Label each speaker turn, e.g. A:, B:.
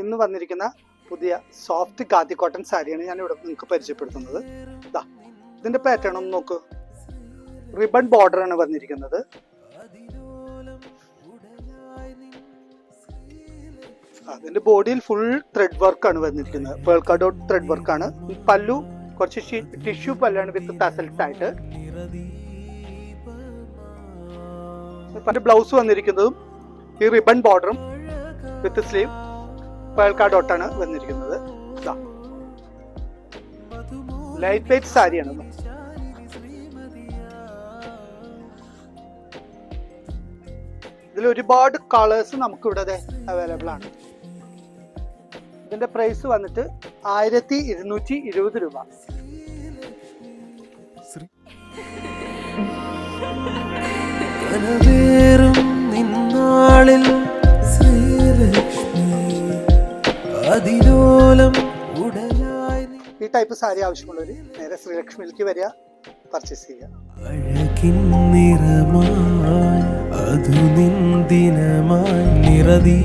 A: ഇന്ന് വന്നിരിക്കുന്ന പുതിയ സോഫ്റ്റ് ഖാദി കോട്ടൺ സാരിയാണ് ഞാൻ ഇവിടെ നിങ്ങൾക്ക് പരിചയപ്പെടുത്തുന്നത്. ഇതിന്റെ പാറ്റേൺ ഒന്ന് നോക്കൂ. റിബൺ ബോർഡർ ആണ് വന്നിരിക്കുന്നത്. അതിന്റെ ബോഡിയിൽ ഫുൾ ത്രെഡ് വർക്ക് ആണ് വന്നിരിക്കുന്നത്. പേൾക്ക ഡോട്ട് ത്രെഡ് വർക്ക് ആണ്. പല്ലു കുറച്ച് ടിഷ്യൂ പല്ലാണ് വിത്ത് ടസൽസ് ആയിട്ട്. ബ്ലൗസ് വന്നിരിക്കുന്നതും ഈ റിബൺ ബോർഡറും വിത്ത് സ്ലീവ് പേൾക്ക ഡോട്ടാണ് വന്നിരിക്കുന്നത്. ലൈറ്റ് വെയ്റ്റ് സാരിയാണ്. ഇതിൽ ഒരുപാട് കളേഴ്സ് നമുക്ക് ഇവിടെ അവൈലബിൾ ആണ്. ഇതിന്റെ പ്രൈസ് വന്നിട്ട് 1220 രൂപ. ഈ ടൈപ്പ് സാരി ആവശ്യമുള്ളവര് നേരെ ശ്രീലക്ഷ്മിയിലേക്ക് വരിക, പർച്ചേസ് ചെയ്യുക.
B: അഴകിൻ നിറമായി അതു നിൻ ദിനമായി നിറദീ